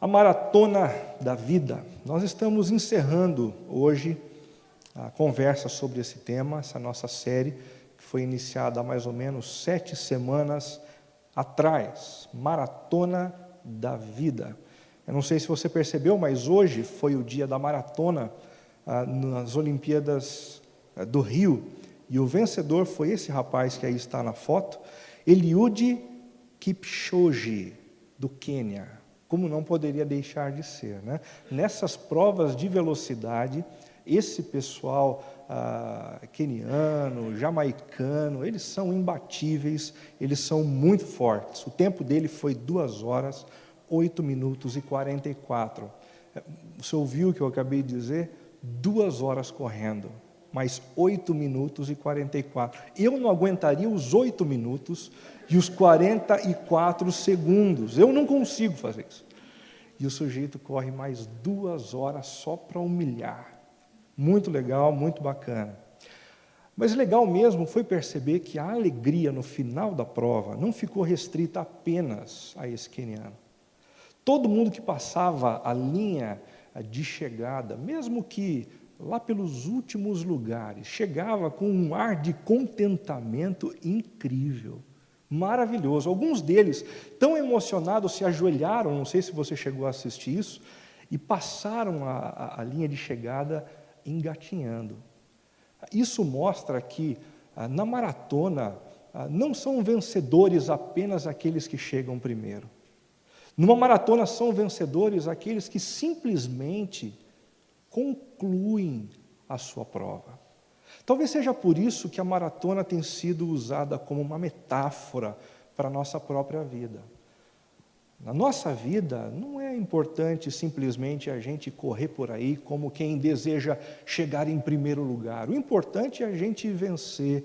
A maratona da vida. Nós estamos encerrando hoje a conversa sobre esse tema, essa nossa série, que foi iniciada há mais ou menos 7 semanas atrás. Maratona da vida. Eu não sei se você percebeu, mas hoje foi o dia da maratona nas Olimpíadas do Rio. E o vencedor foi esse rapaz que aí está na foto, Eliud Kipchoge, do Quênia. Como não poderia deixar de ser, né? Nessas provas de velocidade, esse pessoal queniano, jamaicano, eles são imbatíveis, eles são muito fortes. O tempo dele foi 2 horas, 8 minutos e 44. Você ouviu o que eu acabei de dizer? 2 horas correndo, mais 8 minutos e 44. Eu não aguentaria os 8 minutos e os 44 segundos. Eu não consigo fazer isso. E o sujeito corre mais 2 horas só para humilhar. Muito legal, muito bacana. Mas legal mesmo foi perceber que a alegria no final da prova não ficou restrita apenas a esse queniano. Todo mundo que passava a linha de chegada, mesmo que lá pelos últimos lugares, chegava com um ar de contentamento incrível, maravilhoso. Alguns deles, tão emocionados, se ajoelharam, não sei se você chegou a assistir isso, e passaram a linha de chegada engatinhando. Isso mostra que na maratona não são vencedores apenas aqueles que chegam primeiro. Numa maratona são vencedores aqueles que simplesmente concluem a sua prova. Talvez seja por isso que a maratona tem sido usada como uma metáfora para a nossa própria vida. Na nossa vida, não é importante simplesmente a gente correr por aí como quem deseja chegar em primeiro lugar. O importante é a gente vencer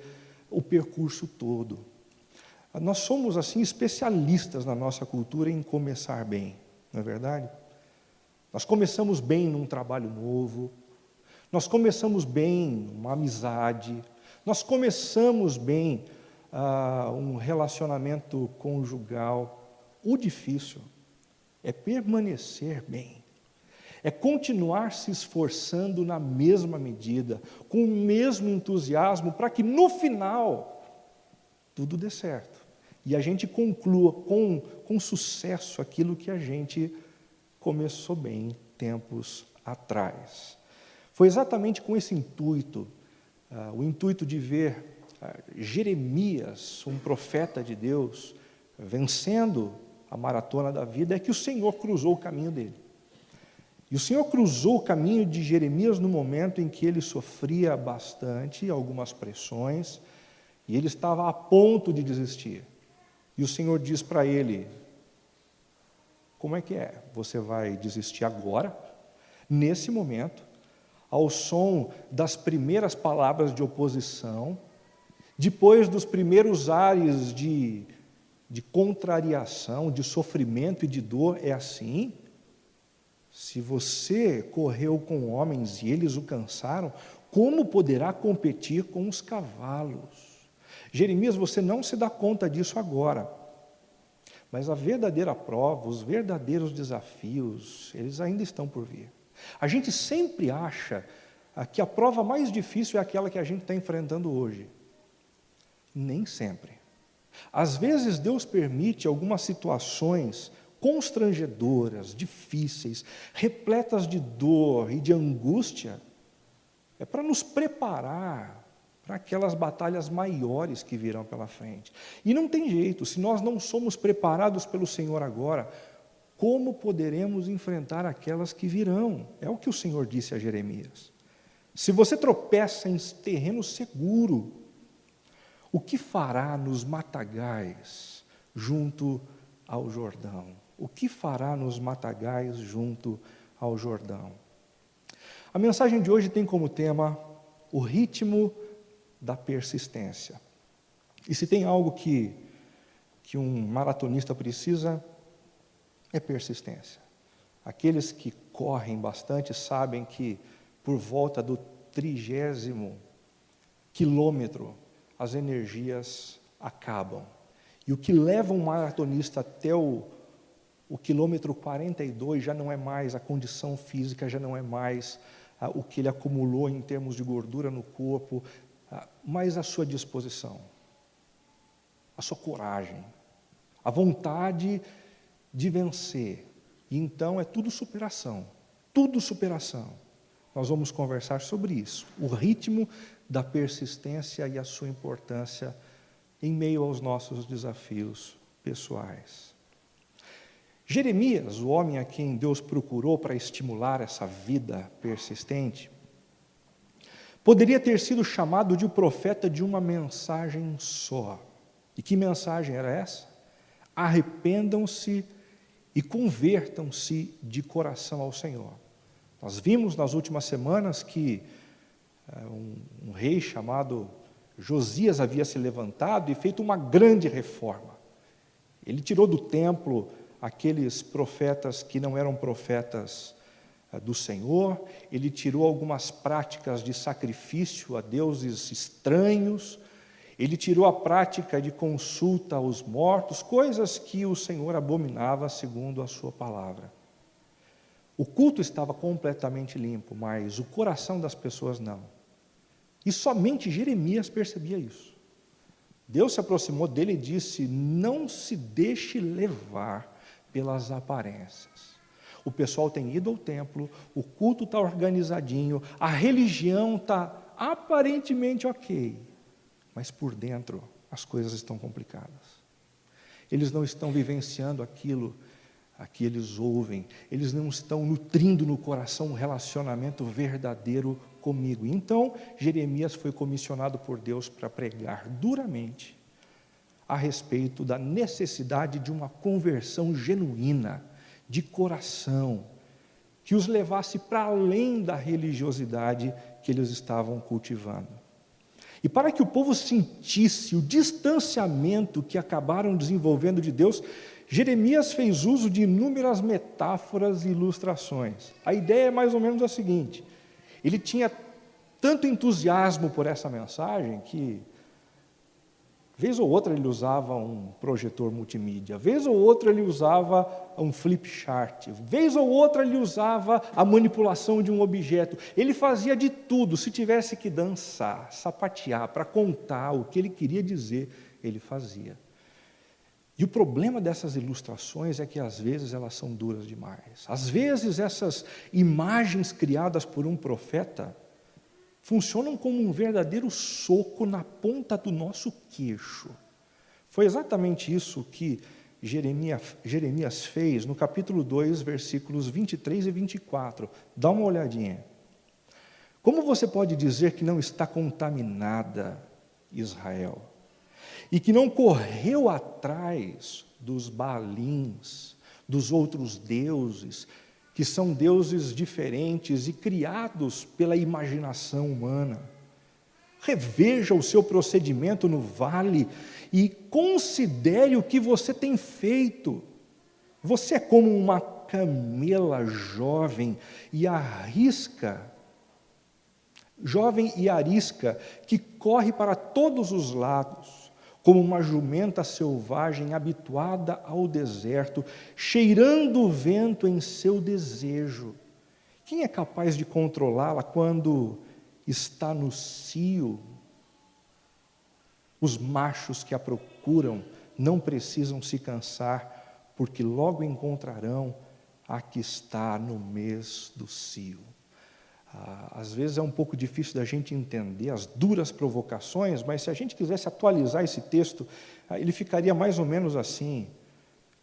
o percurso todo. Nós somos, assim, especialistas na nossa cultura em começar bem, não é verdade? Nós começamos bem num trabalho novo, nós começamos bem uma amizade, nós começamos bem um relacionamento conjugal. O difícil é permanecer bem, é continuar se esforçando na mesma medida, com o mesmo entusiasmo, para que no final tudo dê certo. E a gente conclua com sucesso aquilo que a gente começou bem tempos atrás. Foi exatamente com esse intuito, o intuito de ver Jeremias, um profeta de Deus, vencendo a maratona da vida, é que o Senhor cruzou o caminho dele. E o Senhor cruzou o caminho de Jeremias no momento em que ele sofria bastante, algumas pressões, e ele estava a ponto de desistir. E o Senhor diz para ele: como é que é? Você vai desistir agora, nesse momento, ao som das primeiras palavras de oposição, depois dos primeiros ares de contrariação, de sofrimento e de dor? É assim? Se você correu com homens e eles o cansaram, como poderá competir com os cavalos? Jeremias, você não se dá conta disso agora, mas a verdadeira prova, os verdadeiros desafios, eles ainda estão por vir. A gente sempre acha que a prova mais difícil é aquela que a gente está enfrentando hoje. Nem sempre. Às vezes Deus permite algumas situações constrangedoras, difíceis, repletas de dor e de angústia, é para nos preparar para aquelas batalhas maiores que virão pela frente. E não tem jeito, se nós não somos preparados pelo Senhor agora, como poderemos enfrentar aquelas que virão? É o que o Senhor disse a Jeremias. Se você tropeça em terreno seguro, o que fará nos matagais junto ao Jordão? O que fará nos matagais junto ao Jordão? A mensagem de hoje tem como tema o ritmo da persistência. E se tem algo que um maratonista precisa, é persistência. Aqueles que correm bastante sabem que por volta do 30º quilômetro as energias acabam. E o que leva um maratonista até o o quilômetro 42 já não é mais a condição física, já não é mais o que ele acumulou em termos de gordura no corpo, mas a sua disposição, a sua coragem, a vontade de vencer. E então é tudo superação, tudo superação. Nós vamos conversar sobre isso, o ritmo da persistência e a sua importância em meio aos nossos desafios pessoais. Jeremias, o homem a quem Deus procurou para estimular essa vida persistente, poderia ter sido chamado de profeta de uma mensagem só. E que mensagem era essa? Arrependam-se e convertam-se de coração ao Senhor. Nós vimos nas últimas semanas que um rei chamado Josias havia se levantado e feito uma grande reforma. Ele tirou do templo aqueles profetas que não eram profetas do Senhor, ele tirou algumas práticas de sacrifício a deuses estranhos, ele tirou a prática de consulta aos mortos, coisas que o Senhor abominava segundo a sua palavra. O culto estava completamente limpo, mas o coração das pessoas não. E somente Jeremias percebia isso. Deus se aproximou dele e disse: não se deixe levar pelas aparências. O pessoal tem ido ao templo, o culto está organizadinho, a religião está aparentemente ok, mas por dentro as coisas estão complicadas. Eles não estão vivenciando aquilo a que eles ouvem, eles não estão nutrindo no coração um relacionamento verdadeiro comigo. Então, Jeremias foi comissionado por Deus para pregar duramente a respeito da necessidade de uma conversão genuína, de coração, que os levasse para além da religiosidade que eles estavam cultivando. E para que o povo sentisse o distanciamento que acabaram desenvolvendo de Deus, Jeremias fez uso de inúmeras metáforas e ilustrações. A ideia é mais ou menos a seguinte: ele tinha tanto entusiasmo por essa mensagem que, vez ou outra, ele usava um projetor multimídia, vez ou outra ele usava um flip chart, vez ou outra ele usava a manipulação de um objeto. Ele fazia de tudo. Se tivesse que dançar, sapatear, para contar o que ele queria dizer, ele fazia. E o problema dessas ilustrações é que às vezes elas são duras demais. Às vezes essas imagens criadas por um profeta funcionam como um verdadeiro soco na ponta do nosso queixo. Foi exatamente isso que Jeremias fez no capítulo 2, versículos 23 e 24. Dá uma olhadinha. Como você pode dizer que não está contaminada, Israel, e que não correu atrás dos Baalins, dos outros deuses, que são deuses diferentes e criados pela imaginação humana? Reveja o seu procedimento no vale e considere o que você tem feito. Você é como uma camela jovem e arisca, que corre para todos os lados, como uma jumenta selvagem habituada ao deserto, cheirando o vento em seu desejo. Quem é capaz de controlá-la quando está no cio? Os machos que a procuram não precisam se cansar, porque logo encontrarão a que está no mês do cio. Às vezes é um pouco difícil da gente entender as duras provocações, mas se a gente quisesse atualizar esse texto, ele ficaria mais ou menos assim: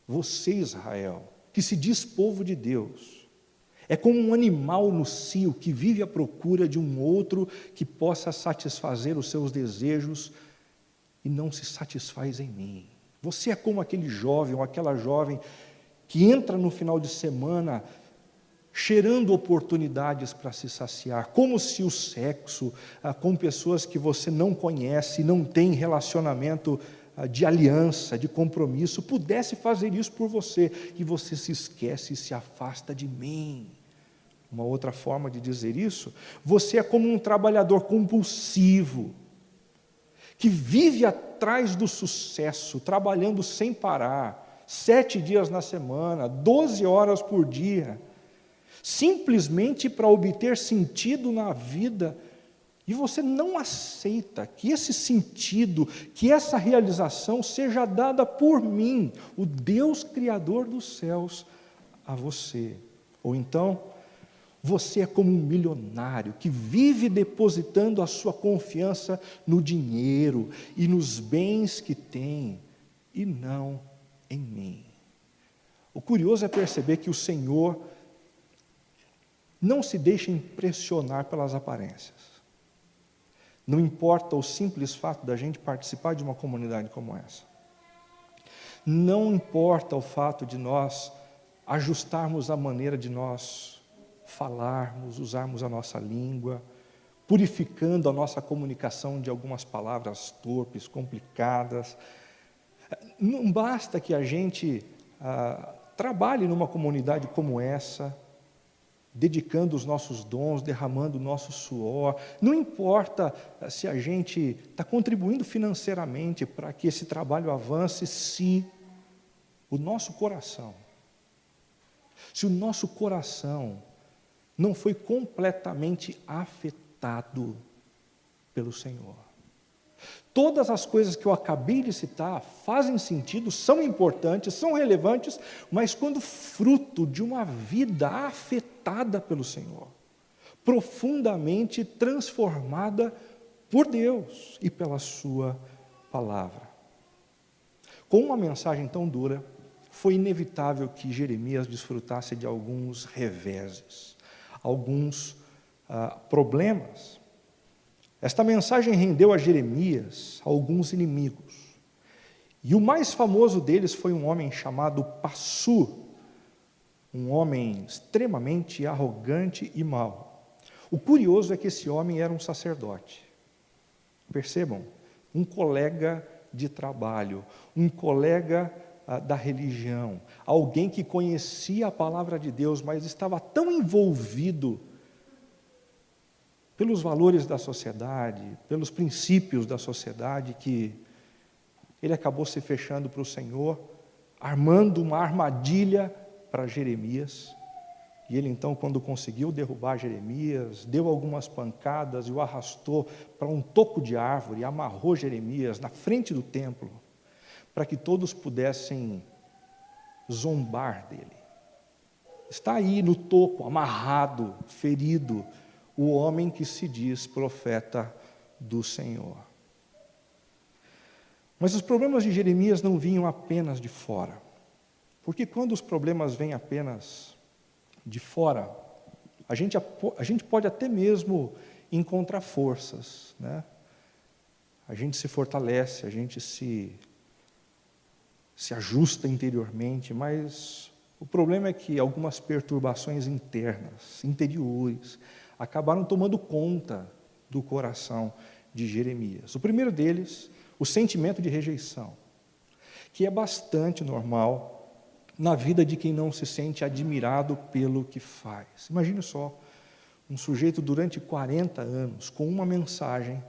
você, Israel, que se diz povo de Deus, é como um animal no cio que vive à procura de um outro que possa satisfazer os seus desejos e não se satisfaz em mim. Você é como aquele jovem ou aquela jovem que entra no final de semana cheirando oportunidades para se saciar, como se o sexo com pessoas que você não conhece, não tem relacionamento de aliança, de compromisso, pudesse fazer isso por você, e você se esquece e se afasta de mim. Uma outra forma de dizer isso: você é como um trabalhador compulsivo, que vive atrás do sucesso, trabalhando sem parar, 7 dias na semana, 12 horas por dia, simplesmente para obter sentido na vida, e você não aceita que esse sentido, que essa realização seja dada por mim, o Deus Criador dos céus, a você. Ou então, você é como um milionário que vive depositando a sua confiança no dinheiro e nos bens que tem, e não em mim. O curioso é perceber que o Senhor não se deixa impressionar pelas aparências. Não importa o simples fato da gente participar de uma comunidade como essa. Não importa o fato de nós ajustarmos a maneira de nós falarmos, usarmos a nossa língua, purificando a nossa comunicação de algumas palavras torpes, complicadas. Não basta que a gente trabalhe numa comunidade como essa, dedicando os nossos dons, derramando o nosso suor. Não importa se a gente está contribuindo financeiramente para que esse trabalho avance, se o nosso coração não foi completamente afetado pelo Senhor. Todas as coisas que eu acabei de citar fazem sentido, são importantes, são relevantes, mas quando fruto de uma vida afetada pelo Senhor, profundamente transformada por Deus e pela sua palavra. Com uma mensagem tão dura, foi inevitável que Jeremias desfrutasse de alguns reveses, alguns problemas. Esta mensagem rendeu a Jeremias alguns inimigos. E o mais famoso deles foi um homem chamado Passur, um homem extremamente arrogante e mau. O curioso é que esse homem era um sacerdote. Percebam, um colega de trabalho, um colega da religião, alguém que conhecia a palavra de Deus, mas estava tão envolvido pelos valores da sociedade, pelos princípios da sociedade, que ele acabou se fechando para o Senhor, armando uma armadilha para Jeremias. E ele então, quando conseguiu derrubar Jeremias, deu algumas pancadas e o arrastou para um toco de árvore, e amarrou Jeremias na frente do templo, para que todos pudessem zombar dele. Está aí no topo, amarrado, ferido, o homem que se diz profeta do Senhor. Mas os problemas de Jeremias não vinham apenas de fora, porque quando os problemas vêm apenas de fora, a gente pode até mesmo encontrar forças, né? A gente se fortalece, a gente se ajusta interiormente, mas o problema é que algumas perturbações internas, interiores, acabaram tomando conta do coração de Jeremias. O primeiro deles, o sentimento de rejeição, que é bastante normal na vida de quem não se sente admirado pelo que faz. Imagine só, um sujeito durante 40 anos, com uma mensagem,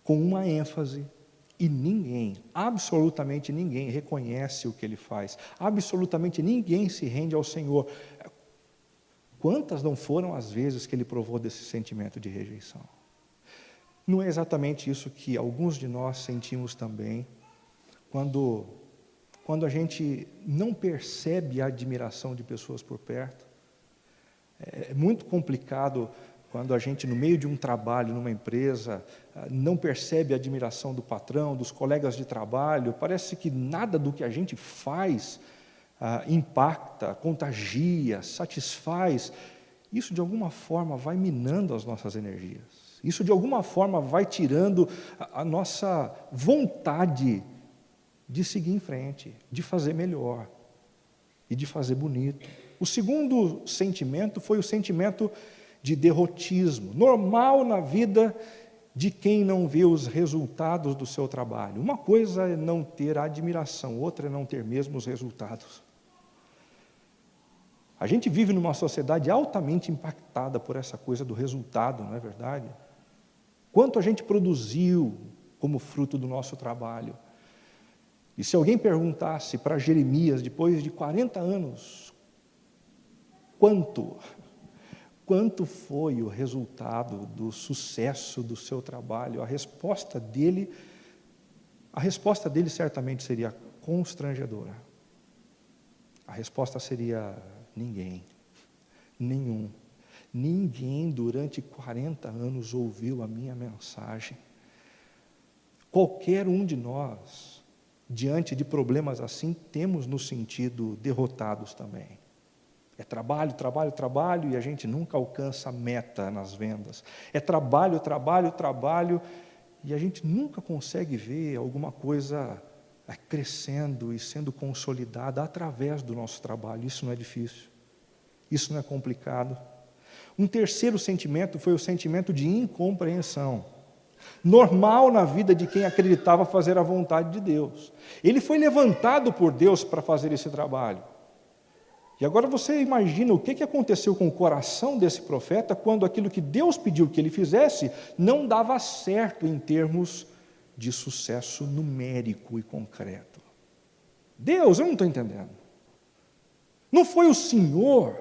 com uma ênfase, e ninguém, absolutamente ninguém, reconhece o que ele faz, absolutamente ninguém se rende ao Senhor. Quantas não foram as vezes que ele provou desse sentimento de rejeição? Não é exatamente isso que alguns de nós sentimos também, quando a gente não percebe a admiração de pessoas por perto. É muito complicado quando a gente, no meio de um trabalho, numa empresa, não percebe a admiração do patrão, dos colegas de trabalho. Parece que nada do que a gente faz impacta, contagia, satisfaz. Isso de alguma forma vai minando as nossas energias. Isso de alguma forma vai tirando a nossa vontade de seguir em frente, de fazer melhor e de fazer bonito. O segundo sentimento foi o sentimento de derrotismo, normal na vida de quem não vê os resultados do seu trabalho. Uma coisa é não ter admiração, outra é não ter mesmo os resultados. A gente vive numa sociedade altamente impactada por essa coisa do resultado, não é verdade? Quanto a gente produziu como fruto do nosso trabalho. E se alguém perguntasse para Jeremias, depois de 40 anos, quanto foi o resultado do sucesso do seu trabalho, a resposta dele certamente seria constrangedora. A resposta seria: ninguém, nenhum. Ninguém durante 40 anos ouviu a minha mensagem. Qualquer um de nós, diante de problemas assim, temos nos sentido derrotados também. É trabalho, trabalho, trabalho, e a gente nunca alcança a meta nas vendas. É trabalho, trabalho, trabalho, e a gente nunca consegue ver alguma coisa crescendo e sendo consolidada através do nosso trabalho. Isso não é difícil, isso não é complicado. Um terceiro sentimento foi o sentimento de incompreensão, normal na vida de quem acreditava fazer a vontade de Deus. Ele foi levantado por Deus para fazer esse trabalho. E agora você imagina o que aconteceu com o coração desse profeta quando aquilo que Deus pediu que ele fizesse não dava certo em termos de sucesso numérico e concreto. Deus, eu não estou entendendo. Não foi o Senhor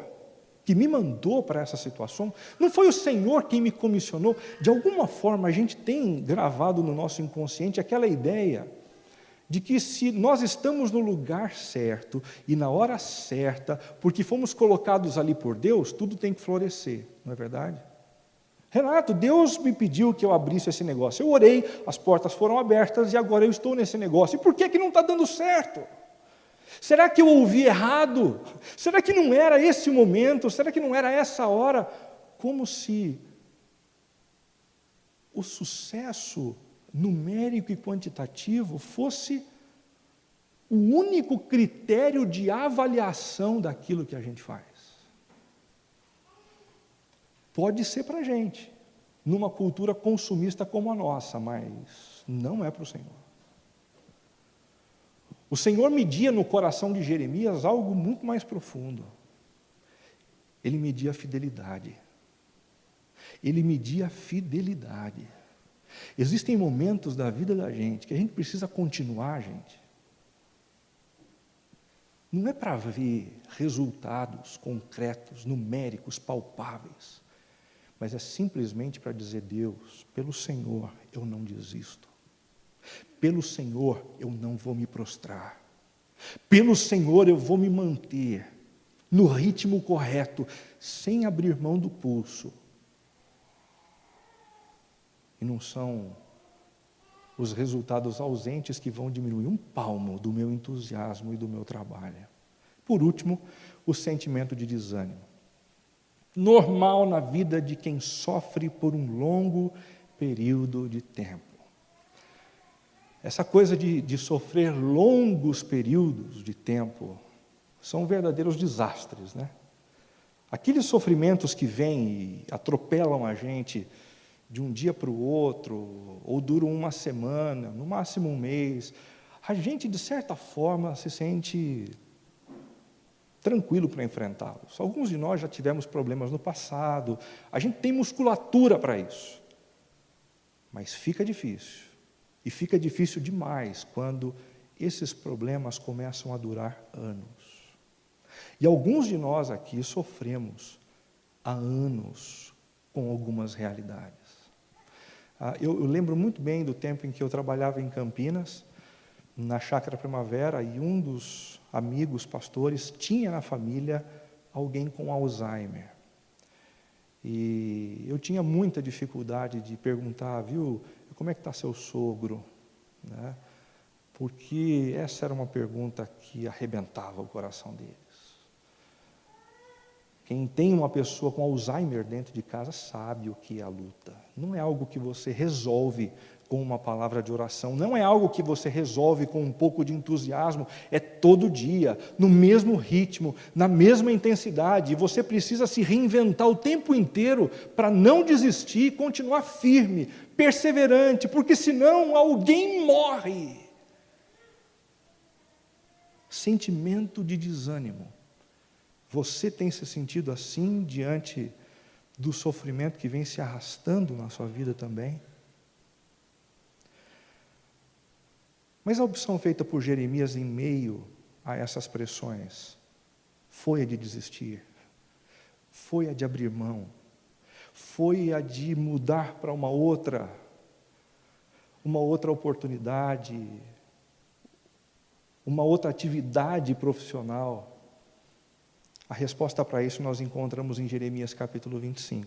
que me mandou para essa situação? Não foi o Senhor quem me comissionou? De alguma forma a gente tem gravado no nosso inconsciente aquela ideia de que se nós estamos no lugar certo e na hora certa, porque fomos colocados ali por Deus, tudo tem que florescer, não é verdade? Renato, Deus me pediu que eu abrisse esse negócio. Eu orei, as portas foram abertas e agora eu estou nesse negócio. E por que não está dando certo? Será que eu ouvi errado? Será que não era esse o momento? Será que não era essa hora? Como se o sucesso numérico e quantitativo fosse o único critério de avaliação daquilo que a gente faz. Pode ser para a gente, numa cultura consumista como a nossa, mas não é para o Senhor. O Senhor media no coração de Jeremias algo muito mais profundo. Ele media a fidelidade. Ele media a fidelidade. Existem momentos da vida da gente que a gente precisa continuar, gente. Não é para ver resultados concretos, numéricos, palpáveis, mas é simplesmente para dizer: Deus, pelo Senhor eu não desisto. Pelo Senhor eu não vou me prostrar. Pelo Senhor eu vou me manter no ritmo correto, sem abrir mão do pulso. E não são os resultados ausentes que vão diminuir um palmo do meu entusiasmo e do meu trabalho. Por último, o sentimento de desânimo. Normal na vida de quem sofre por um longo período de tempo. Essa coisa de sofrer longos períodos de tempo são verdadeiros desastres, né? Aqueles sofrimentos que vêm e atropelam a gente de um dia para o outro, ou duram uma semana, no máximo um mês, a gente, de certa forma, se sente tranquilo para enfrentá-los. Alguns de nós já tivemos problemas no passado, a gente tem musculatura para isso. Mas fica difícil. E fica difícil demais quando esses problemas começam a durar anos. E alguns de nós aqui sofremos há anos com algumas realidades. Eu lembro muito bem do tempo em que eu trabalhava em Campinas, na Chácara Primavera, e um dos amigos pastores tinha na família alguém com Alzheimer. E eu tinha muita dificuldade de perguntar, viu, como é que está seu sogro? Né? Porque essa era uma pergunta que arrebentava o coração deles. Quem tem uma pessoa com Alzheimer dentro de casa sabe o que é a luta. Não é algo que você resolve com uma palavra de oração, não é algo que você resolve com um pouco de entusiasmo, é todo dia, no mesmo ritmo, na mesma intensidade, e você precisa se reinventar o tempo inteiro para não desistir, continuar firme, perseverante, porque senão alguém morre. Sentimento de desânimo. Você tem se sentido assim diante do sofrimento que vem se arrastando na sua vida também? Mas a opção feita por Jeremias em meio a essas pressões foi a de desistir, foi a de abrir mão, foi a de mudar para uma outra oportunidade, uma outra atividade profissional. A resposta para isso nós encontramos em Jeremias capítulo 25.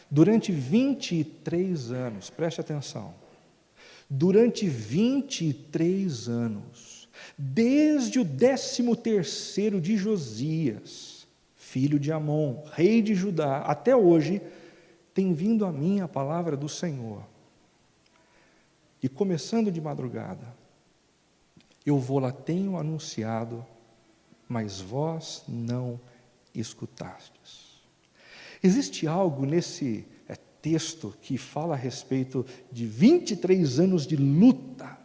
Durante 23 anos, preste atenção, durante 23 anos, desde o 13º de Josias, filho de Amon, rei de Judá, até hoje, tem vindo a mim a palavra do Senhor. E começando de madrugada, eu vou-la tenho anunciado, mas vós não escutastes. Existe algo nesse texto que fala a respeito de 23 anos de luta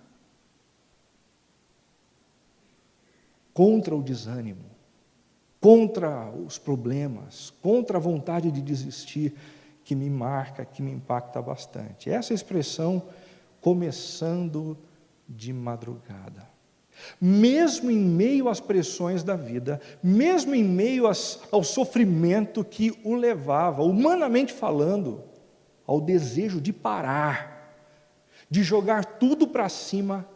contra o desânimo, contra os problemas, contra a vontade de desistir, que me marca, que me impacta bastante. Essa expressão, começando de madrugada. Mesmo em meio às pressões da vida, mesmo em meio ao sofrimento que o levava, humanamente falando, ao desejo de parar, de jogar tudo para cima,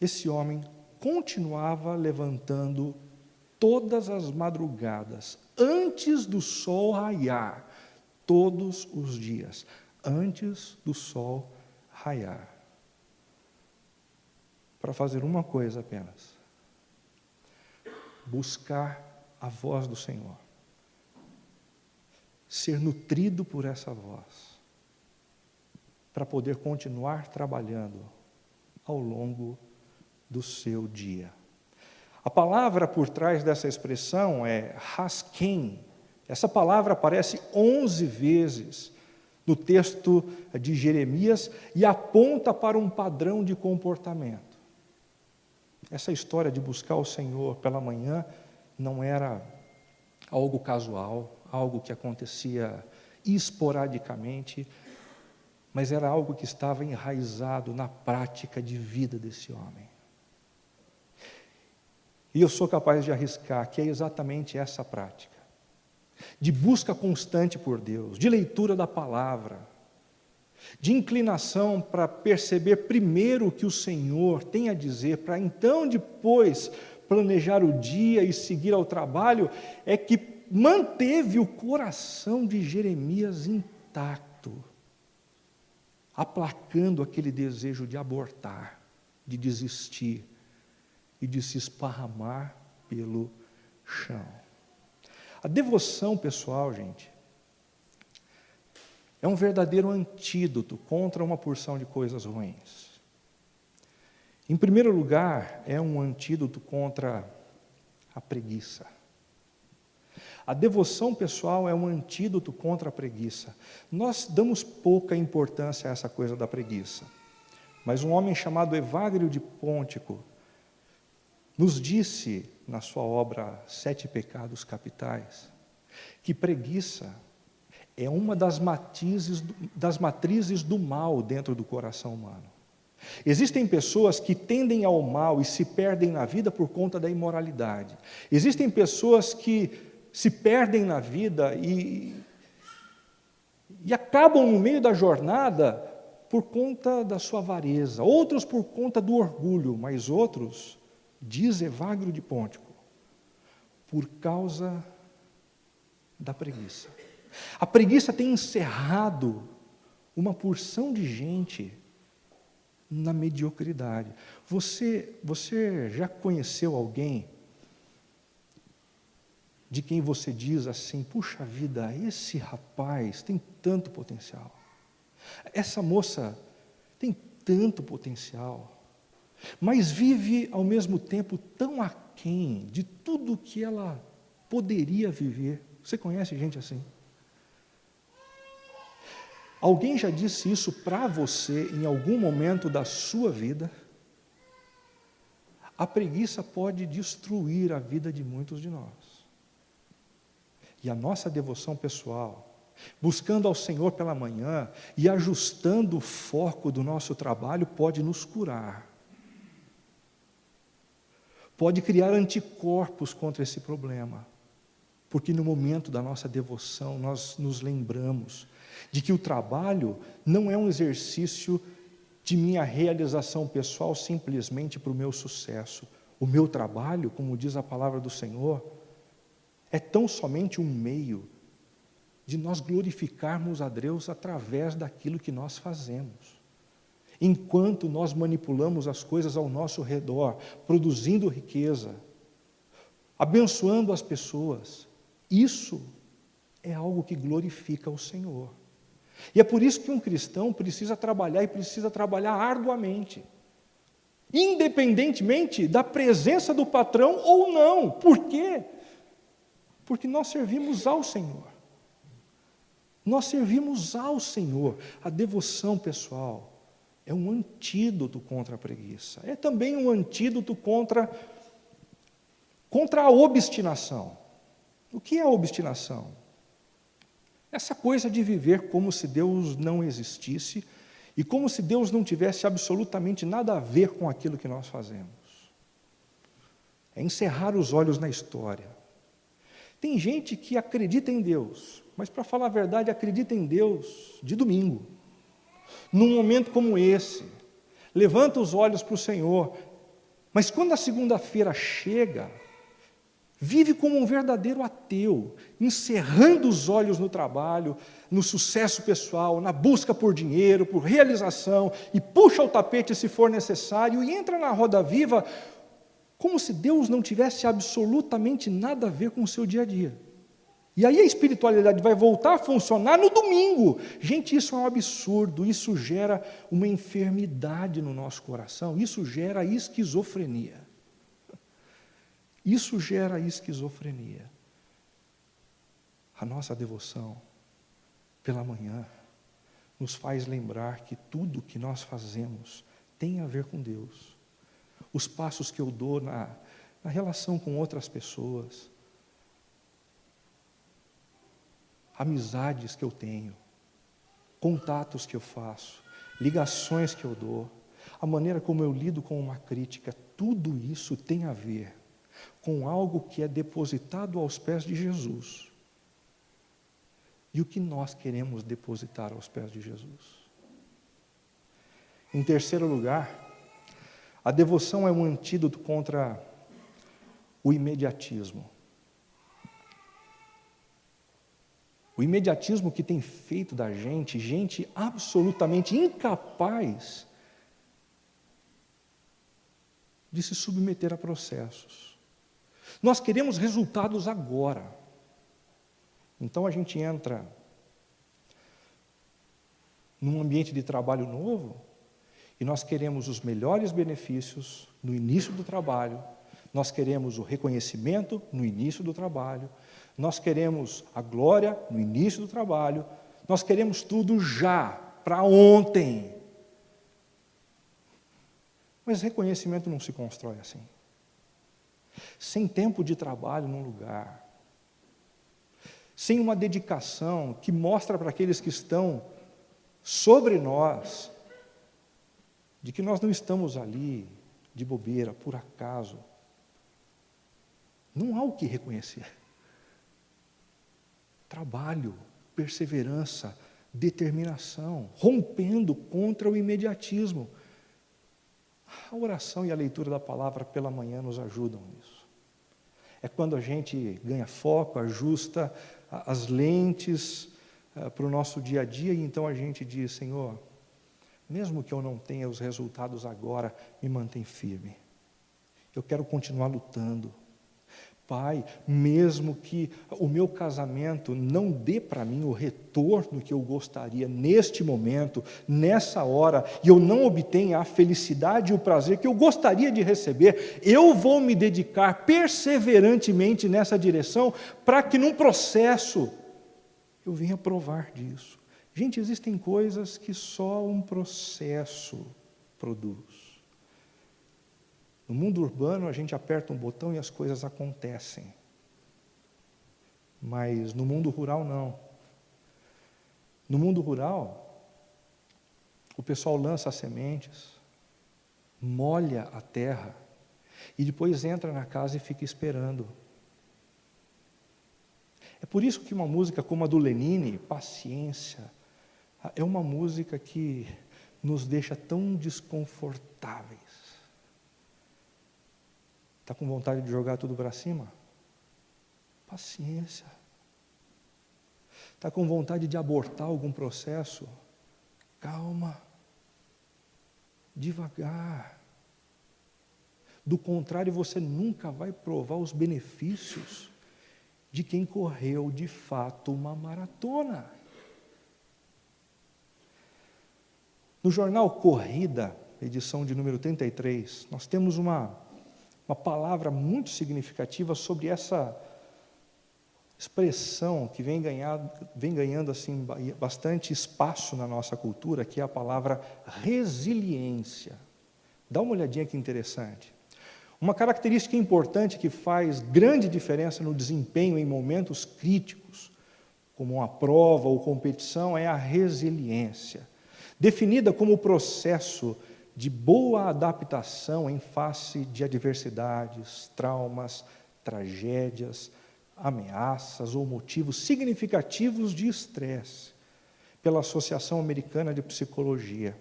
esse homem continuava levantando todas as madrugadas, antes do sol raiar, todos os dias, antes do sol raiar, para fazer uma coisa apenas: buscar a voz do Senhor, ser nutrido por essa voz, para poder continuar trabalhando ao longo do seu dia. A palavra por trás dessa expressão é hasken. Essa palavra aparece 11 vezes no texto de Jeremias e aponta para um padrão de comportamento. Essa história de buscar o Senhor pela manhã não era algo casual, algo que acontecia esporadicamente, mas era algo que estava enraizado na prática de vida desse homem. E eu sou capaz de arriscar que é exatamente essa prática, de busca constante por Deus, de leitura da palavra, de inclinação para perceber primeiro o que o Senhor tem a dizer, para então depois planejar o dia e seguir ao trabalho, é que manteve o coração de Jeremias intacto, aplacando aquele desejo de abortar, de desistir e de se esparramar pelo chão. A devoção pessoal, gente, é um verdadeiro antídoto contra uma porção de coisas ruins. Em primeiro lugar, é um antídoto contra a preguiça. A devoção pessoal é um antídoto contra a preguiça. Nós damos pouca importância a essa coisa da preguiça, mas um homem chamado Evagrio de Pôntico nos disse, na sua obra 7 Pecados Capitais, que preguiça é uma das matrizes do mal dentro do coração humano. Existem pessoas que tendem ao mal e se perdem na vida por conta da imoralidade. Existem pessoas que se perdem na vida e acabam no meio da jornada por conta da sua avareza, outros por conta do orgulho, mas outros, diz Evagrio de Pôntico, por causa da preguiça. A preguiça tem encerrado uma porção de gente na mediocridade. Você já conheceu alguém de quem você diz assim: puxa vida, esse rapaz tem tanto potencial, essa moça tem tanto potencial, mas vive ao mesmo tempo tão aquém de tudo que ela poderia viver? Você conhece gente assim? Alguém já disse isso para você em algum momento da sua vida? A preguiça pode destruir a vida de muitos de nós. E a nossa devoção pessoal buscando ao Senhor pela manhã e ajustando o foco do nosso trabalho, pode nos curar. Pode criar anticorpos contra esse problema. Porque no momento da nossa devoção, nós nos lembramos de que o trabalho não é um exercício de minha realização pessoal simplesmente para o meu sucesso. O meu trabalho, como diz a palavra do Senhor, é tão somente um meio de nós glorificarmos a Deus através daquilo que nós fazemos. Enquanto nós manipulamos as coisas ao nosso redor, produzindo riqueza, abençoando as pessoas, isso é algo que glorifica o Senhor. E é por isso que um cristão precisa trabalhar e precisa trabalhar arduamente, independentemente da presença do patrão ou não. Por quê? Porque nós servimos ao Senhor. Nós servimos ao Senhor. A devoção pessoal é um antídoto contra a preguiça. É também um antídoto contra a obstinação. O que é a obstinação? Essa coisa de viver como se Deus não existisse e como se Deus não tivesse absolutamente nada a ver com aquilo que nós fazemos. É encerrar os olhos na história. Tem gente que acredita em Deus, mas, para falar a verdade, acredita em Deus de domingo. Num momento como esse, levanta os olhos para o Senhor, mas quando a segunda-feira chega, vive como um verdadeiro ateu, encerrando os olhos no trabalho, no sucesso pessoal, na busca por dinheiro, por realização, e puxa o tapete se for necessário, e entra na roda viva, como se Deus não tivesse absolutamente nada a ver com o seu dia a dia. E aí a espiritualidade vai voltar a funcionar no domingo. Gente, isso é um absurdo, isso gera uma enfermidade no nosso coração, isso gera esquizofrenia. Isso gera esquizofrenia. A nossa devoção pela manhã nos faz lembrar que tudo que nós fazemos tem a ver com Deus. Os passos que eu dou na relação com outras pessoas, amizades que eu tenho, contatos que eu faço, ligações que eu dou, a maneira como eu lido com uma crítica, tudo isso tem a ver com algo que é depositado aos pés de Jesus. E o que nós queremos depositar aos pés de Jesus? Em terceiro lugar, a devoção é um antídoto contra o imediatismo. O imediatismo que tem feito da gente absolutamente incapaz de se submeter a processos. Nós queremos resultados agora. Então a gente entra num ambiente de trabalho novo e nós queremos os melhores benefícios no início do trabalho, nós queremos o reconhecimento no início do trabalho, nós queremos a glória no início do trabalho, nós queremos tudo já, para ontem. Mas reconhecimento não se constrói assim. Sem tempo de trabalho num lugar, sem uma dedicação que mostra para aqueles que estão sobre nós, de que nós não estamos ali de bobeira, por acaso, não há o que reconhecer. Trabalho, perseverança, determinação, rompendo contra o imediatismo. A oração e a leitura da palavra pela manhã nos ajudam nisso. É quando a gente ganha foco, ajusta as lentes para o nosso dia a dia, e então a gente diz: Senhor, mesmo que eu não tenha os resultados agora, me mantém firme. Eu quero continuar lutando. Pai, mesmo que o meu casamento não dê para mim o retorno que eu gostaria neste momento, nessa hora, e eu não obtenha a felicidade e o prazer que eu gostaria de receber, eu vou me dedicar perseverantemente nessa direção para que num processo eu venha provar disso. Gente, existem coisas que só um processo produz. No mundo urbano, a gente aperta um botão e as coisas acontecem. Mas no mundo rural, não. No mundo rural, o pessoal lança as sementes, molha a terra e depois entra na casa e fica esperando. É por isso que uma música como a do Lenine, Paciência, é uma música que nos deixa tão desconfortáveis. Está com vontade de jogar tudo para cima? Paciência. Está com vontade de abortar algum processo? Calma. Devagar. Do contrário, você nunca vai provar os benefícios de quem correu de fato uma maratona. No jornal Corrida, edição de número 33, nós temos uma palavra muito significativa sobre essa expressão que vem ganhando assim, bastante espaço na nossa cultura, que é a palavra resiliência. Dá uma olhadinha que interessante. Uma característica importante que faz grande diferença no desempenho em momentos críticos, como uma prova ou competição, é a resiliência, definida como o processo de boa adaptação em face de adversidades, traumas, tragédias, ameaças ou motivos significativos de estresse, pela Associação Americana de Psicologia.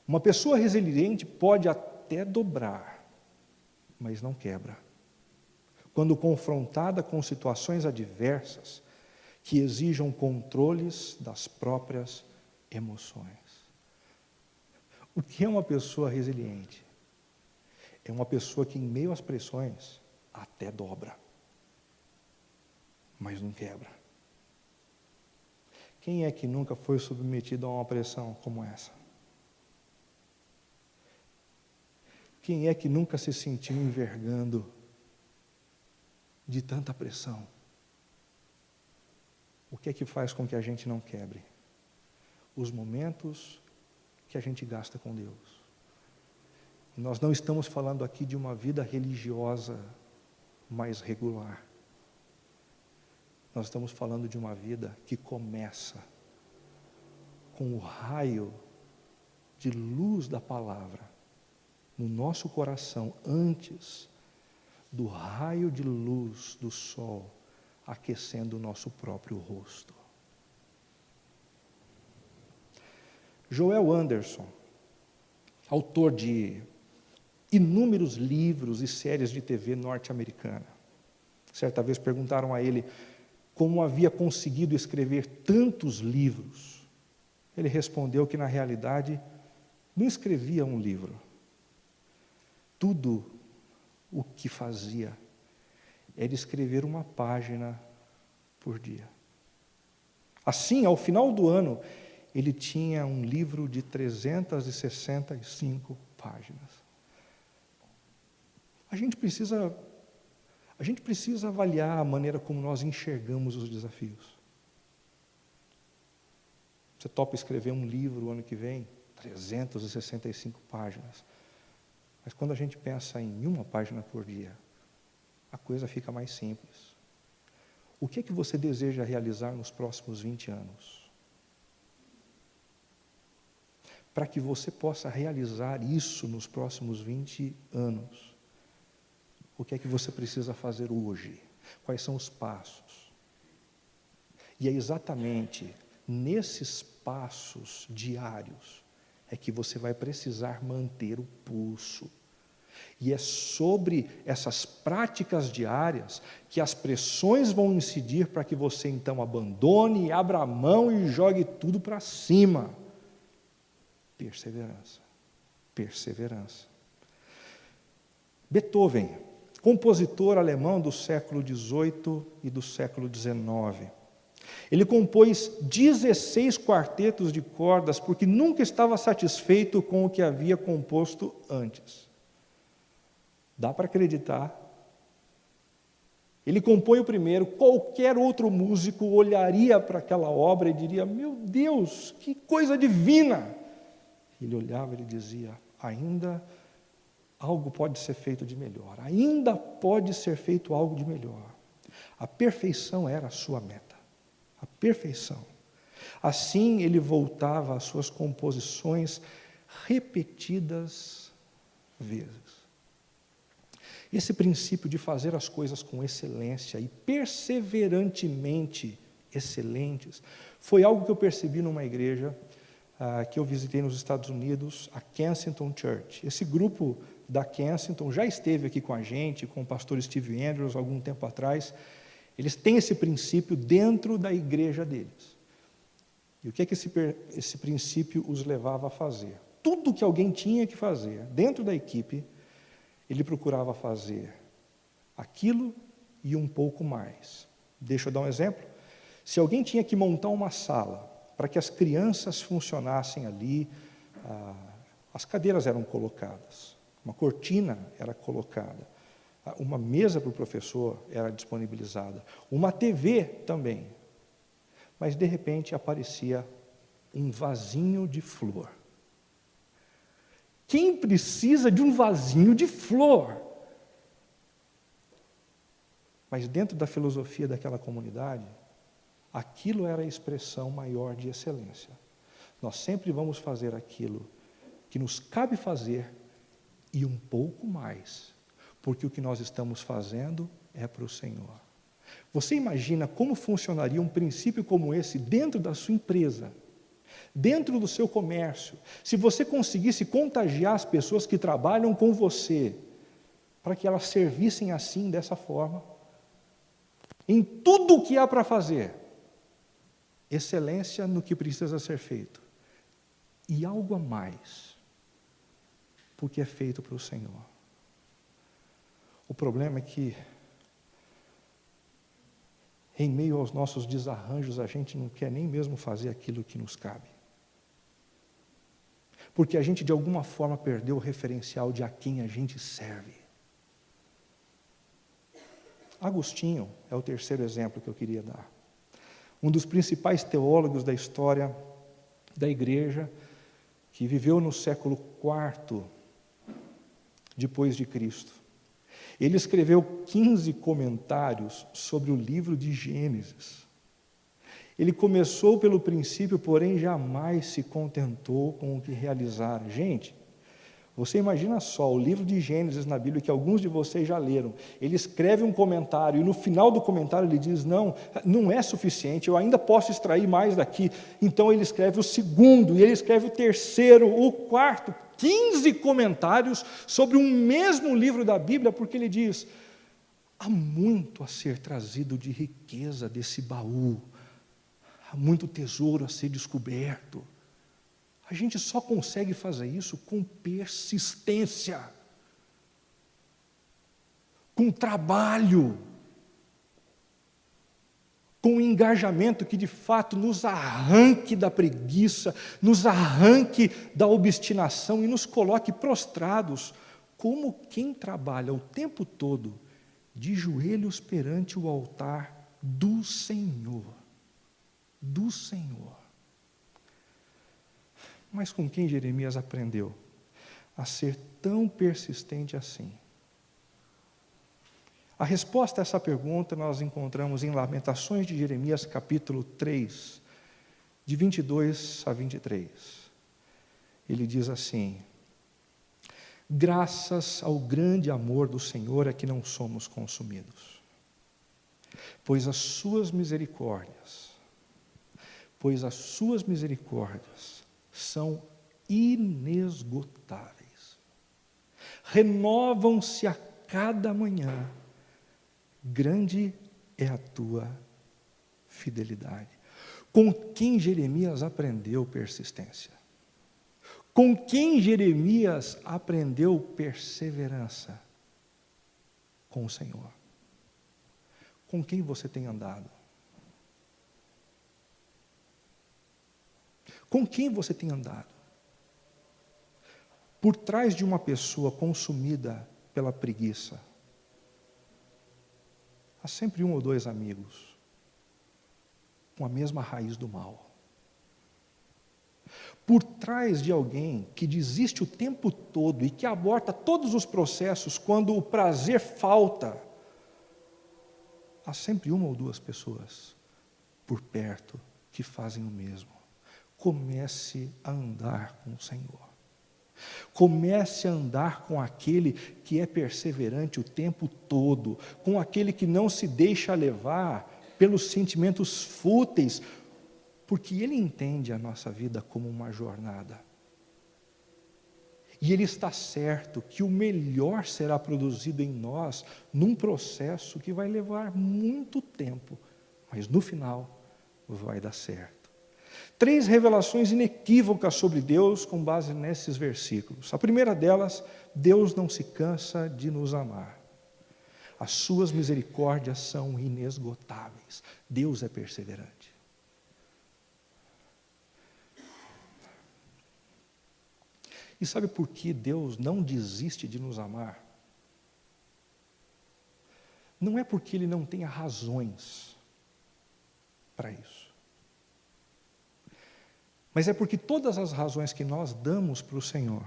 Uma pessoa resiliente pode até dobrar, mas não quebra. Quando confrontada com situações adversas que exijam controles das próprias emoções. O que é uma pessoa resiliente? É uma pessoa que, em meio às pressões, até dobra, mas não quebra. Quem é que nunca foi submetido a uma pressão como essa? Quem é que nunca se sentiu envergando de tanta pressão? O que é que faz com que a gente não quebre? Os momentos que a gente gasta com Deus. E nós não estamos falando aqui de uma vida religiosa mais regular. Nós estamos falando de uma vida que começa com o raio de luz da palavra no nosso coração, antes do raio de luz do sol aquecendo o nosso próprio rosto. Joel Anderson, autor de inúmeros livros e séries de TV norte-americana, certa vez perguntaram a ele como havia conseguido escrever tantos livros. Ele respondeu que, na realidade, não escrevia um livro. Tudo o que fazia era escrever uma página por dia. Assim, ao final do ano, ele tinha um livro de 365 páginas. A gente precisa avaliar a maneira como nós enxergamos os desafios. Você topa escrever um livro o ano que vem? 365 páginas. Mas quando a gente pensa em uma página por dia, a coisa fica mais simples. O que é que você deseja realizar nos próximos 20 anos? Para que você possa realizar isso nos próximos 20 anos, o que é que você precisa fazer hoje? Quais são os passos? E é exatamente nesses passos diários é que você vai precisar manter o pulso. E é sobre essas práticas diárias que as pressões vão incidir para que você então abandone, abra a mão e jogue tudo para cima. Perseverança. Perseverança. Beethoven, compositor alemão do século XVIII e do século XIX. Ele compôs 16 quartetos de cordas porque nunca estava satisfeito com o que havia composto antes. Dá para acreditar? Ele compõe o primeiro, qualquer outro músico olharia para aquela obra e diria: meu Deus, que coisa divina! Ele olhava e dizia: ainda algo pode ser feito de melhor, ainda pode ser feito algo de melhor. A perfeição era a sua meta, a perfeição. Assim, ele voltava às suas composições repetidas vezes. Esse princípio de fazer as coisas com excelência e perseverantemente excelentes foi algo que eu percebi numa igreja que eu visitei nos Estados Unidos, a Kensington Church. Esse grupo da Kensington já esteve aqui com a gente, com o pastor Steve Andrews, algum tempo atrás. Eles têm esse princípio dentro da igreja deles. E o que é que esse princípio os levava a fazer? Tudo que alguém tinha que fazer dentro da equipe, ele procurava fazer aquilo e um pouco mais. Deixa eu dar um exemplo. Se alguém tinha que montar uma sala para que as crianças funcionassem ali, as cadeiras eram colocadas, uma cortina era colocada, uma mesa para o professor era disponibilizada, uma TV também. Mas, de repente, aparecia um vasinho de flor. Quem precisa de um vasinho de flor? Mas, dentro da filosofia daquela comunidade, aquilo era a expressão maior de excelência. Nós sempre vamos fazer aquilo que nos cabe fazer e um pouco mais, porque o que nós estamos fazendo é para o Senhor. Você imagina como funcionaria um princípio como esse dentro da sua empresa, dentro do seu comércio, se você conseguisse contagiar as pessoas que trabalham com você, para que elas servissem assim, dessa forma, em tudo o que há para fazer, excelência no que precisa ser feito, e algo a mais, porque é feito para o Senhor. O problema é que, em meio aos nossos desarranjos, a gente não quer nem mesmo fazer aquilo que nos cabe. Porque a gente, de alguma forma, perdeu o referencial de a quem a gente serve. Agostinho é o terceiro exemplo que eu queria dar. Um dos principais teólogos da história da igreja, que viveu no século IV depois de Cristo. Ele escreveu 15 comentários sobre o livro de Gênesis. Ele começou pelo princípio, porém jamais se contentou com o que realizara. Gente, você imagina só, o livro de Gênesis na Bíblia, que alguns de vocês já leram, ele escreve um comentário, e no final do comentário ele diz, não é suficiente, eu ainda posso extrair mais daqui. Então ele escreve o segundo, e ele escreve o terceiro, o quarto, 15 comentários sobre um mesmo livro da Bíblia, porque ele diz, há muito a ser trazido de riqueza desse baú, há muito tesouro a ser descoberto. A gente só consegue fazer isso com persistência, com trabalho, com um engajamento que de fato nos arranque da preguiça, nos arranque da obstinação e nos coloque prostrados, como quem trabalha o tempo todo de joelhos perante o altar do Senhor. Do Senhor. Mas com quem Jeremias aprendeu a ser tão persistente assim? A resposta a essa pergunta nós encontramos em Lamentações de Jeremias, capítulo 3, de 22 a 23. Ele diz assim, graças ao grande amor do Senhor é que não somos consumidos, pois as suas misericórdias são inesgotáveis. Renovam-se a cada manhã. Grande é a tua fidelidade. Com quem Jeremias aprendeu persistência? Com quem Jeremias aprendeu perseverança? Com o Senhor. Com quem você tem andado? Com quem você tem andado? Por trás de uma pessoa consumida pela preguiça, há sempre um ou dois amigos com a mesma raiz do mal. Por trás de alguém que desiste o tempo todo e que aborta todos os processos quando o prazer falta, há sempre uma ou duas pessoas por perto que fazem o mesmo. Comece a andar com o Senhor. Comece a andar com aquele que é perseverante o tempo todo, com aquele que não se deixa levar pelos sentimentos fúteis, porque ele entende a nossa vida como uma jornada. E ele está certo que o melhor será produzido em nós num processo que vai levar muito tempo, mas no final vai dar certo. 3 revelações inequívocas sobre Deus com base nesses versículos. A primeira delas, Deus não se cansa de nos amar. As suas misericórdias são inesgotáveis. Deus é perseverante. E sabe por que Deus não desiste de nos amar? Não é porque Ele não tenha razões para isso. Mas é porque todas as razões que nós damos para o Senhor,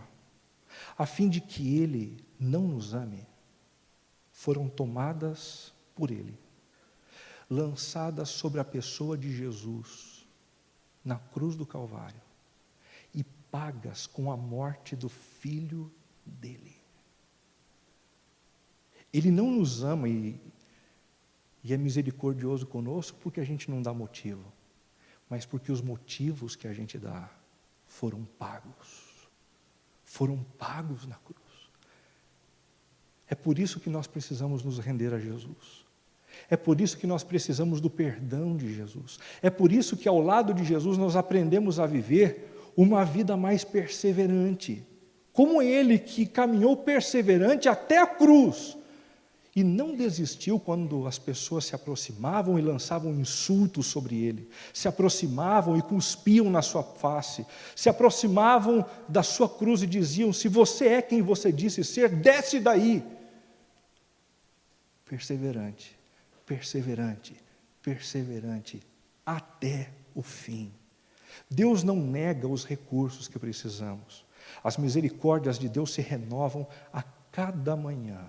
a fim de que Ele não nos ame, foram tomadas por Ele, lançadas sobre a pessoa de Jesus, na cruz do Calvário, e pagas com a morte do Filho dele. Ele não nos ama e é misericordioso conosco porque a gente não dá motivo, mas porque os motivos que a gente dá foram pagos na cruz. É por isso que nós precisamos nos render a Jesus. É por isso que nós precisamos do perdão de Jesus. É por isso que ao lado de Jesus nós aprendemos a viver uma vida mais perseverante, como Ele que caminhou perseverante até a cruz, e não desistiu quando as pessoas se aproximavam e lançavam insultos sobre Ele, se aproximavam e cuspiam na sua face, se aproximavam da sua cruz e diziam: se você é quem você disse ser, desce daí. Perseverante, perseverante, perseverante, até o fim. Deus não nega os recursos que precisamos. As misericórdias de Deus se renovam a cada manhã.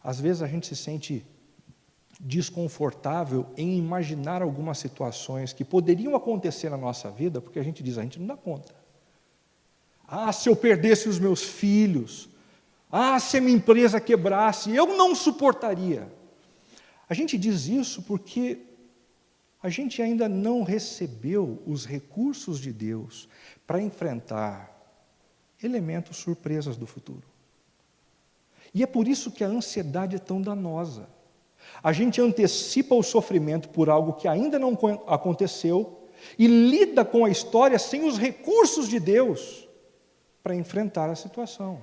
Às vezes a gente se sente desconfortável em imaginar algumas situações que poderiam acontecer na nossa vida, porque a gente diz: a gente não dá conta. Se eu perdesse os meus filhos, se a minha empresa quebrasse, eu não suportaria. A gente diz isso porque a gente ainda não recebeu os recursos de Deus para enfrentar elementos surpresas do futuro. E é por isso que a ansiedade é tão danosa. A gente antecipa o sofrimento por algo que ainda não aconteceu e lida com a história sem os recursos de Deus para enfrentar a situação.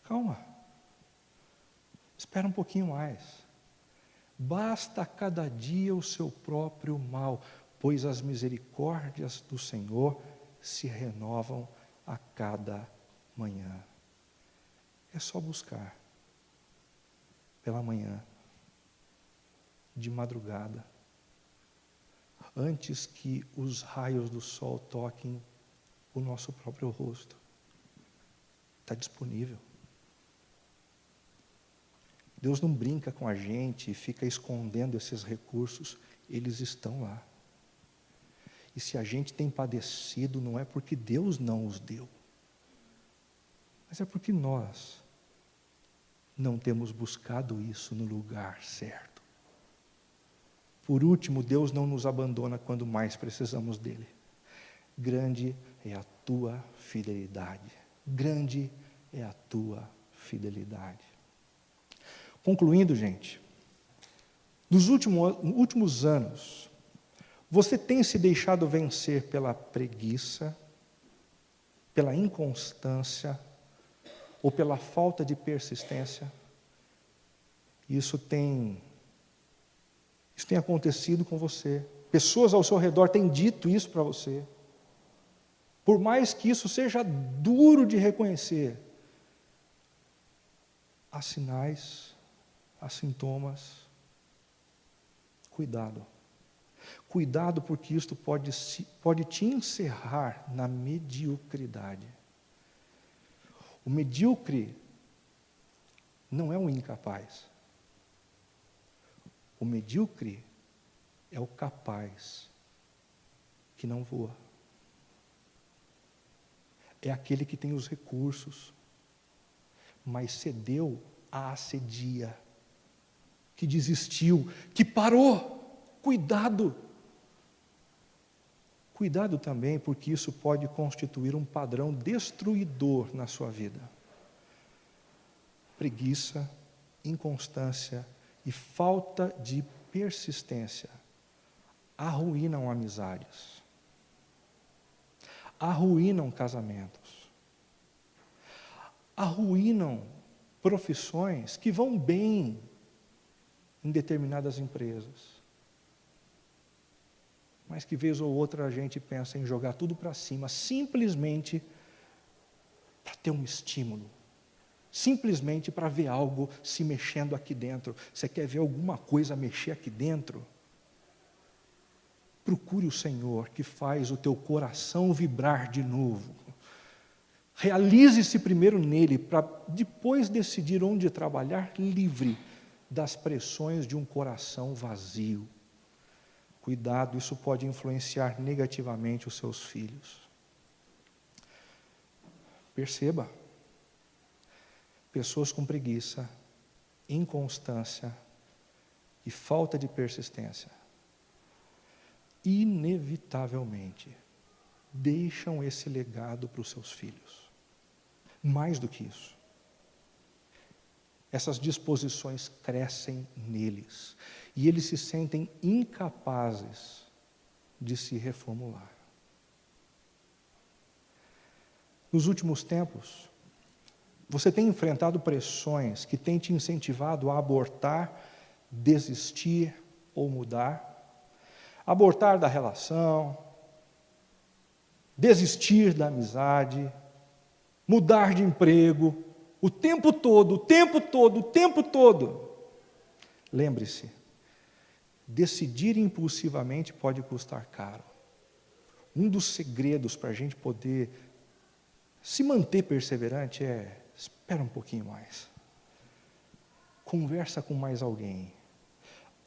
Calma. Espera um pouquinho mais. Basta a cada dia o seu próprio mal, pois as misericórdias do Senhor se renovam a cada manhã. É só buscar pela manhã, de madrugada, antes que os raios do sol toquem o nosso próprio rosto. Está disponível. Deus não brinca com a gente e fica escondendo esses recursos, eles estão lá. E se a gente tem padecido, não é porque Deus não os deu, mas é porque nós não temos buscado isso no lugar certo. Por último, Deus não nos abandona quando mais precisamos dele. Grande é a tua fidelidade. Grande é a tua fidelidade. Concluindo, gente, nos últimos anos, você tem se deixado vencer pela preguiça, pela inconstância, ou pela falta de persistência? Isso tem acontecido com você. Pessoas ao seu redor têm dito isso para você. Por mais que isso seja duro de reconhecer, há sinais, há sintomas. Cuidado. Cuidado, porque isto pode te encerrar na mediocridade. O medíocre não é um incapaz. O medíocre é o capaz que não voa. É aquele que tem os recursos, mas cedeu à assedia, que desistiu, que parou. Cuidado! Cuidado também, porque isso pode constituir um padrão destruidor na sua vida. Preguiça, inconstância e falta de persistência arruinam amizades, arruinam casamentos, arruinam profissões que vão bem em determinadas empresas, mas que vez ou outra a gente pensa em jogar tudo para cima, simplesmente para ter um estímulo, simplesmente para ver algo se mexendo aqui dentro. Você quer ver alguma coisa mexer aqui dentro? Procure o Senhor, que faz o teu coração vibrar de novo. Realize-se primeiro nele, para depois decidir onde trabalhar, livre das pressões de um coração vazio. Cuidado, isso pode influenciar negativamente os seus filhos. Perceba, pessoas com preguiça, inconstância e falta de persistência, inevitavelmente deixam esse legado para os seus filhos. Mais do que isso, essas disposições crescem neles e eles se sentem incapazes de se reformular. Nos últimos tempos, você tem enfrentado pressões que têm te incentivado a abortar, desistir ou mudar, abortar da relação, desistir da amizade, mudar de emprego, o tempo todo, o tempo todo, o tempo todo. Lembre-se, decidir impulsivamente pode custar caro. Um dos segredos para a gente poder se manter perseverante é: espera um pouquinho mais. Conversa com mais alguém.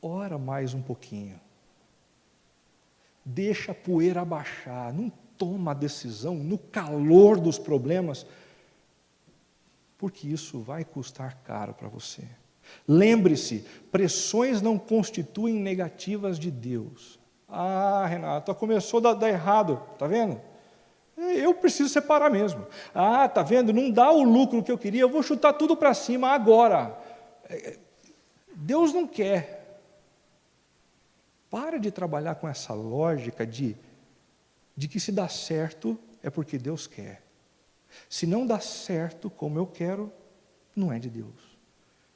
Ora mais um pouquinho. Deixa a poeira abaixar. Não toma a decisão no calor dos problemas, porque isso vai custar caro para você. Lembre-se, pressões não constituem negativas de Deus. Ah, Renata, começou a dar errado, está vendo? Eu preciso separar mesmo. Ah, está vendo? Não dá o lucro que eu queria, eu vou chutar tudo para cima agora. Deus não quer. Para de trabalhar com essa lógica de que se dá certo é porque Deus quer. Se não dá certo como eu quero, não é de Deus.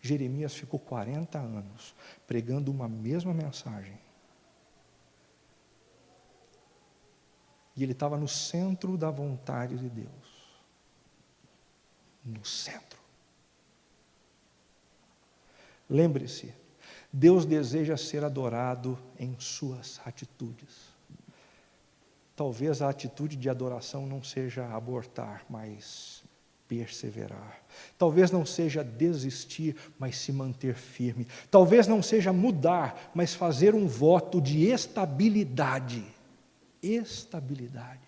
Jeremias ficou 40 anos pregando uma mesma mensagem. E ele estava no centro da vontade de Deus. No centro. Lembre-se, Deus deseja ser adorado em suas atitudes. Talvez a atitude de adoração não seja abortar, mas perseverar. Talvez não seja desistir, mas se manter firme. Talvez não seja mudar, mas fazer um voto de estabilidade. Estabilidade.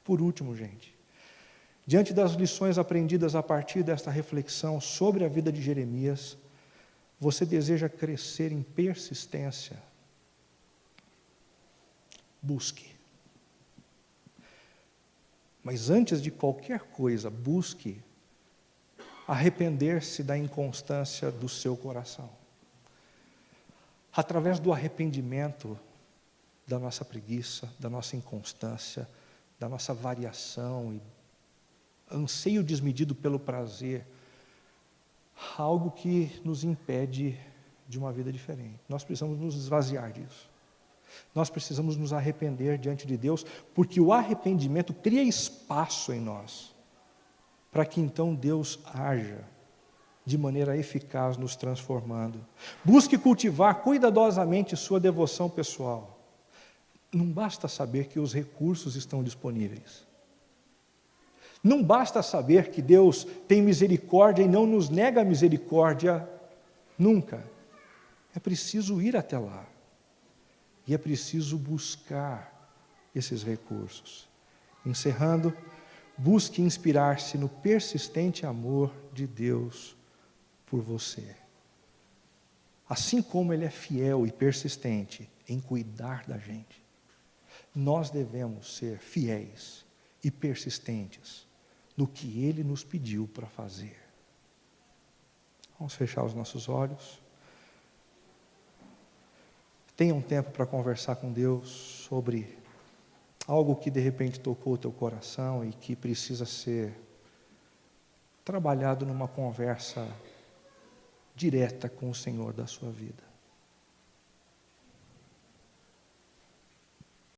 Por último, gente, diante das lições aprendidas a partir desta reflexão sobre a vida de Jeremias, você deseja crescer em persistência? Busque. Mas antes de qualquer coisa, busque arrepender-se da inconstância do seu coração. Através do arrependimento da nossa preguiça, da nossa inconstância, da nossa variação e anseio desmedido pelo prazer, algo que nos impede de uma vida diferente. Nós precisamos nos esvaziar disso. Nós precisamos nos arrepender diante de Deus, porque o arrependimento cria espaço em nós, para que então Deus haja de maneira eficaz nos transformando. Busque cultivar cuidadosamente sua devoção pessoal. Não basta saber que os recursos estão disponíveis. Não basta saber que Deus tem misericórdia e não nos nega a misericórdia nunca. É preciso ir até lá. E é preciso buscar esses recursos. Encerrando, busque inspirar-se no persistente amor de Deus por você. Assim como Ele é fiel e persistente em cuidar da gente, nós devemos ser fiéis e persistentes no que Ele nos pediu para fazer. Vamos fechar os nossos olhos. Tenha um tempo para conversar com Deus sobre algo que de repente tocou o teu coração e que precisa ser trabalhado numa conversa direta com o Senhor da sua vida.